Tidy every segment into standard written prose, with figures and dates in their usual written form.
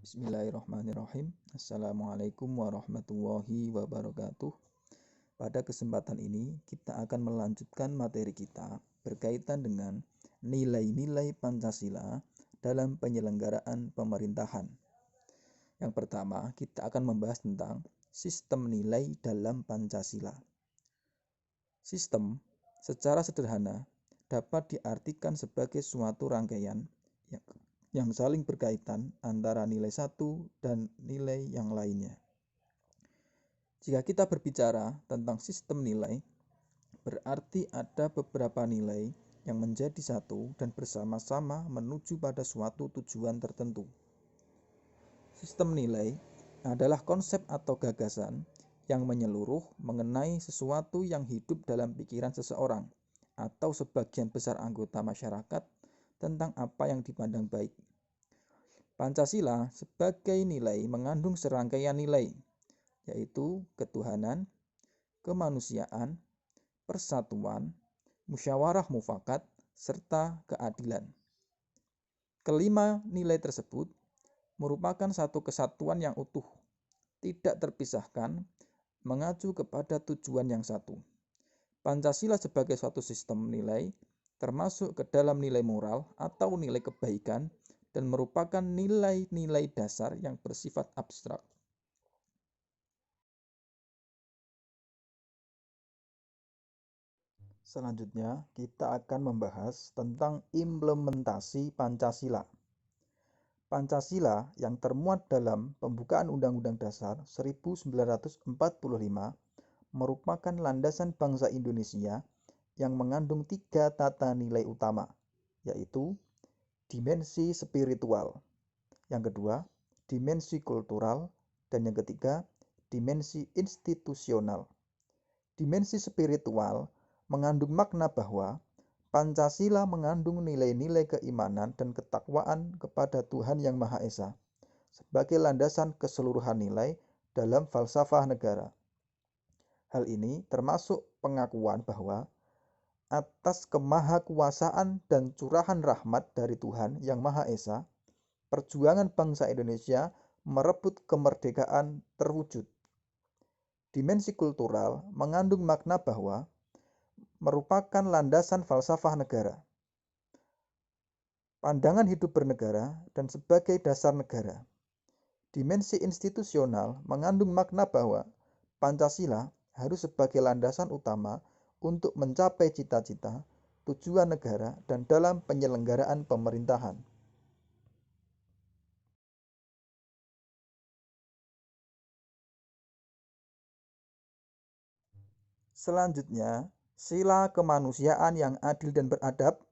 Bismillahirrahmanirrahim. Assalamualaikum warahmatullahi wabarakatuh. Pada kesempatan ini, kita akan melanjutkan materi kita berkaitan dengan nilai-nilai Pancasila dalam penyelenggaraan pemerintahan. Yang pertama, kita akan membahas tentang sistem nilai dalam Pancasila. Sistem, secara sederhana, dapat diartikan sebagai suatu rangkaian yang saling berkaitan antara nilai satu dan nilai yang lainnya. Jika kita berbicara tentang sistem nilai, berarti ada beberapa nilai yang menjadi satu dan bersama-sama menuju pada suatu tujuan tertentu. Sistem nilai adalah konsep atau gagasan yang menyeluruh mengenai sesuatu yang hidup dalam pikiran seseorang atau sebagian besar anggota masyarakat tentang apa yang dipandang baik. Pancasila sebagai nilai mengandung serangkaian nilai, yaitu ketuhanan, kemanusiaan, persatuan, musyawarah mufakat, serta keadilan. Kelima nilai tersebut merupakan satu kesatuan yang utuh, tidak terpisahkan, mengacu kepada tujuan yang satu. Pancasila sebagai suatu sistem nilai termasuk ke dalam nilai moral atau nilai kebaikan dan merupakan nilai-nilai dasar yang bersifat abstrak. Selanjutnya, kita akan membahas tentang implementasi Pancasila. Pancasila yang termuat dalam pembukaan Undang-Undang Dasar 1945 merupakan landasan bangsa Indonesia yang mengandung 3 tata nilai utama, yaitu dimensi spiritual, yang kedua, dimensi kultural, dan yang ketiga, dimensi institusional. Dimensi spiritual mengandung makna bahwa Pancasila mengandung nilai-nilai keimanan dan ketakwaan kepada Tuhan Yang Maha Esa sebagai landasan keseluruhan nilai dalam falsafah negara. Hal ini termasuk pengakuan bahwa atas kemahakuasaan dan curahan rahmat dari Tuhan Yang Maha Esa, perjuangan bangsa Indonesia merebut kemerdekaan terwujud. Dimensi kultural mengandung makna bahwa merupakan landasan falsafah negara, pandangan hidup bernegara, dan sebagai dasar negara. Dimensi institusional mengandung makna bahwa Pancasila harus sebagai landasan utama untuk mencapai cita-cita, tujuan negara, dan dalam penyelenggaraan pemerintahan. Selanjutnya, sila kemanusiaan yang adil dan beradab,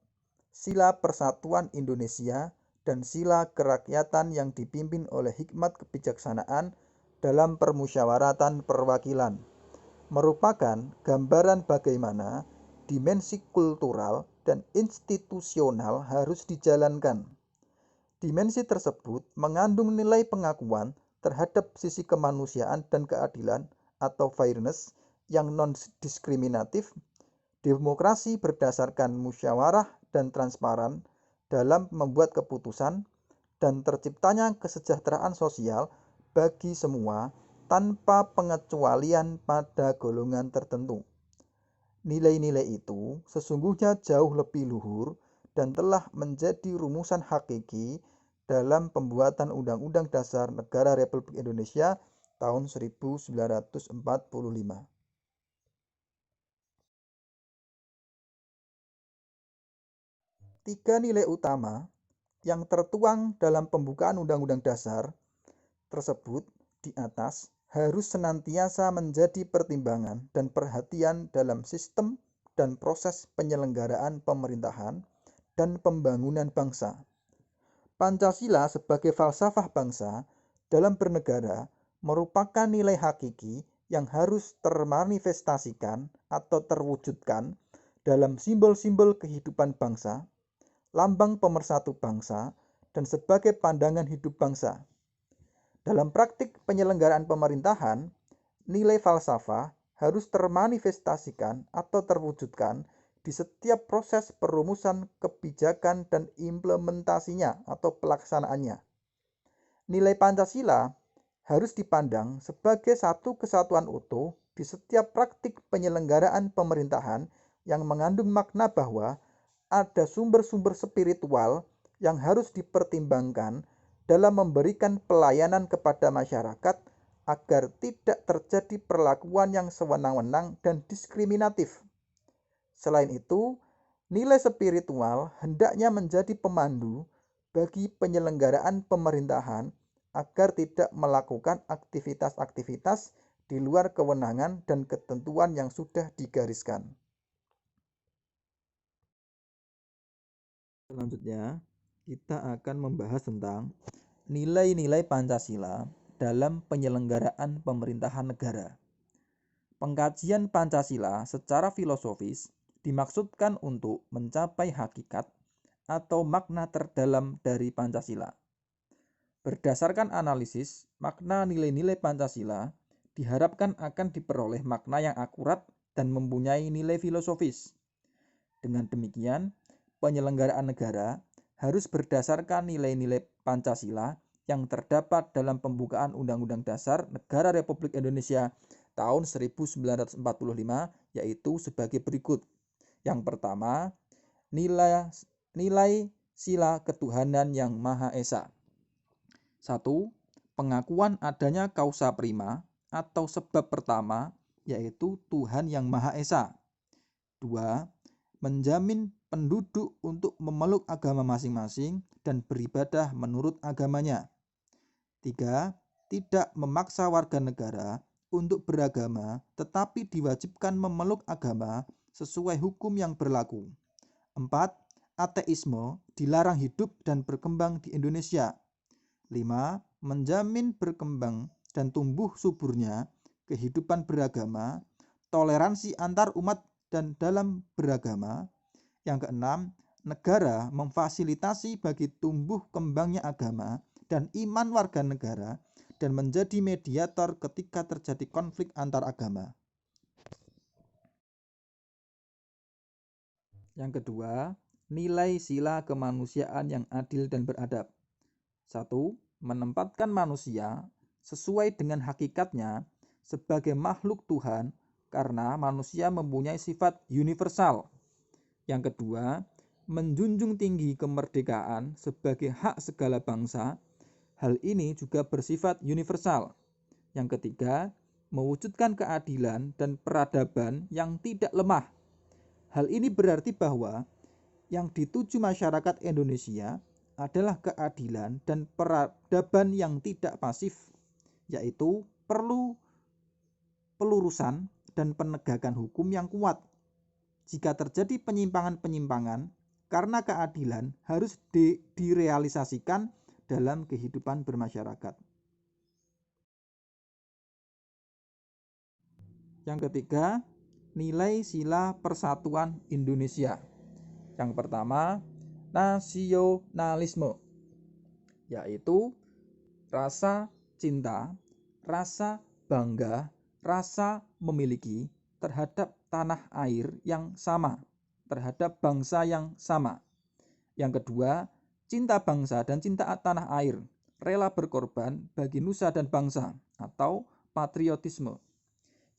sila persatuan Indonesia, dan sila kerakyatan yang dipimpin oleh hikmat kebijaksanaan dalam permusyawaratan perwakilan merupakan gambaran bagaimana dimensi kultural dan institusional harus dijalankan. Dimensi tersebut mengandung nilai pengakuan terhadap sisi kemanusiaan dan keadilan atau fairness yang non-diskriminatif, demokrasi berdasarkan musyawarah dan transparan dalam membuat keputusan, dan terciptanya kesejahteraan sosial bagi semua tanpa pengecualian pada golongan tertentu. Nilai-nilai itu sesungguhnya jauh lebih luhur dan telah menjadi rumusan hakiki dalam pembuatan Undang-Undang Dasar Negara Republik Indonesia tahun 1945. Tiga nilai utama yang tertuang dalam pembukaan Undang-Undang Dasar tersebut di atas harus senantiasa menjadi pertimbangan dan perhatian dalam sistem dan proses penyelenggaraan pemerintahan dan pembangunan bangsa. Pancasila sebagai falsafah bangsa dalam bernegara merupakan nilai hakiki yang harus termanifestasikan atau terwujudkan dalam simbol-simbol kehidupan bangsa, lambang pemersatu bangsa, dan sebagai pandangan hidup bangsa. Dalam praktik penyelenggaraan pemerintahan, nilai falsafah harus termanifestasikan atau terwujudkan di setiap proses perumusan kebijakan dan implementasinya atau pelaksanaannya. Nilai Pancasila harus dipandang sebagai satu kesatuan utuh di setiap praktik penyelenggaraan pemerintahan yang mengandung makna bahwa ada sumber-sumber spiritual yang harus dipertimbangkan dalam memberikan pelayanan kepada masyarakat agar tidak terjadi perlakuan yang sewenang-wenang dan diskriminatif. Selain itu, nilai spiritual hendaknya menjadi pemandu bagi penyelenggaraan pemerintahan agar tidak melakukan aktivitas-aktivitas di luar kewenangan dan ketentuan yang sudah digariskan. Selanjutnya, kita akan membahas tentang nilai-nilai Pancasila dalam penyelenggaraan pemerintahan negara. Pengkajian Pancasila secara filosofis dimaksudkan untuk mencapai hakikat atau makna terdalam dari Pancasila. Berdasarkan analisis, makna nilai-nilai Pancasila diharapkan akan diperoleh makna yang akurat dan mempunyai nilai filosofis. Dengan demikian, penyelenggaraan negara harus berdasarkan nilai-nilai Pancasila yang terdapat dalam pembukaan Undang-Undang Dasar Negara Republik Indonesia tahun 1945, yaitu sebagai berikut. Yang pertama, nilai sila ketuhanan yang Maha Esa. 1. Pengakuan adanya kausa prima atau sebab pertama, yaitu Tuhan yang Maha Esa. 2. Menjamin penduduk untuk memeluk agama masing-masing dan beribadah menurut agamanya. 3. Tidak memaksa warga negara untuk beragama, tetapi diwajibkan memeluk agama sesuai hukum yang berlaku. 4. Ateisme dilarang hidup dan berkembang di Indonesia. 5. Menjamin berkembang dan tumbuh suburnya kehidupan beragama, toleransi antar umat dan dalam beragama. Yang keenam, negara memfasilitasi bagi tumbuh kembangnya agama dan iman warga negara dan menjadi mediator ketika terjadi konflik antar agama. Yang kedua, nilai sila kemanusiaan yang adil dan beradab. 1. Menempatkan manusia sesuai dengan hakikatnya sebagai makhluk Tuhan karena manusia mempunyai sifat universal. Yang kedua, menjunjung tinggi kemerdekaan sebagai hak segala bangsa. Hal ini juga bersifat universal. Yang ketiga, mewujudkan keadilan dan peradaban yang tidak lemah. Hal ini berarti bahwa yang dituju masyarakat Indonesia adalah keadilan dan peradaban yang tidak pasif, yaitu perlu pelurusan dan penegakan hukum yang kuat. Jika terjadi penyimpangan-penyimpangan, karena keadilan harus direalisasikan dalam kehidupan bermasyarakat. Yang ketiga, nilai sila persatuan Indonesia. Yang pertama, nasionalisme, yaitu rasa cinta, rasa bangga, rasa memiliki terhadap tanah air yang sama, terhadap bangsa yang sama. Yang kedua, cinta bangsa dan cinta tanah air, rela berkorban bagi nusa dan bangsa atau patriotisme.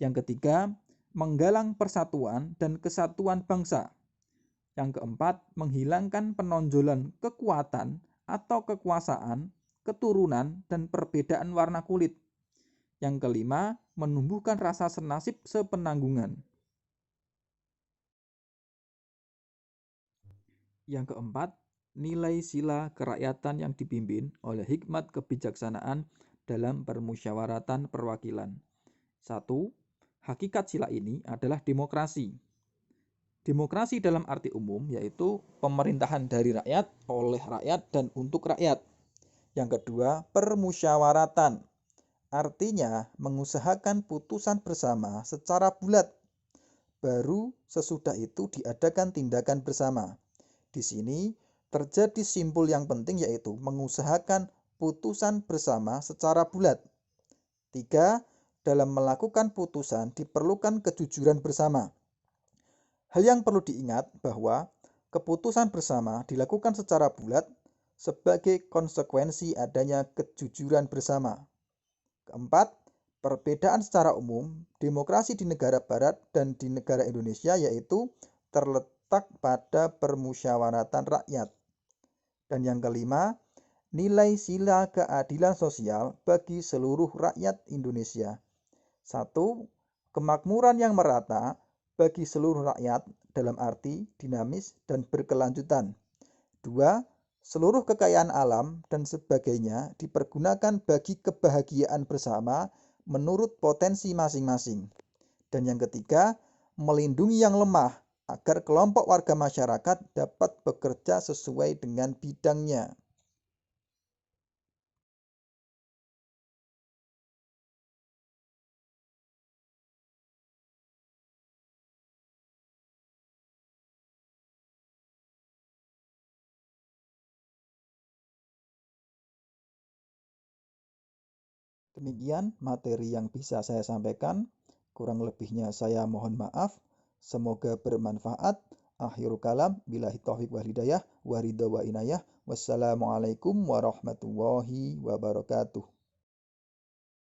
Yang ketiga, menggalang persatuan dan kesatuan bangsa. Yang keempat, menghilangkan penonjolan kekuatan atau kekuasaan, keturunan, dan perbedaan warna kulit. Yang kelima, menumbuhkan rasa senasib sepenanggungan. Yang keempat, nilai sila kerakyatan yang dipimpin oleh hikmat kebijaksanaan dalam permusyawaratan perwakilan. 1. Hakikat sila ini adalah demokrasi. Demokrasi dalam arti umum yaitu pemerintahan dari rakyat, oleh rakyat, dan untuk rakyat. Yang kedua, permusyawaratan. Artinya mengusahakan putusan bersama secara bulat. Baru sesudah itu diadakan tindakan bersama. Di sini terjadi simpul yang penting yaitu mengusahakan putusan bersama secara bulat. 3. Dalam melakukan putusan diperlukan kejujuran bersama. Hal yang perlu diingat bahwa keputusan bersama dilakukan secara bulat sebagai konsekuensi adanya kejujuran bersama. Keempat, perbedaan secara umum demokrasi di negara barat dan di negara Indonesia yaitu terletak pada permusyawaratan rakyat. Dan yang kelima, nilai sila keadilan sosial bagi seluruh rakyat Indonesia. 1. Kemakmuran yang merata bagi seluruh rakyat dalam arti dinamis dan berkelanjutan. 2. Seluruh kekayaan alam dan sebagainya dipergunakan bagi kebahagiaan bersama menurut potensi masing-masing. Dan yang ketiga, melindungi yang lemah agar kelompok warga masyarakat dapat bekerja sesuai dengan bidangnya. Demikian materi yang bisa saya sampaikan. Kurang lebihnya saya mohon maaf. Semoga bermanfaat. Akhirul kalam. Billahi taufiq wal hidayah. Wa ridha wa inayah. Wassalamualaikum warahmatullahi wabarakatuh.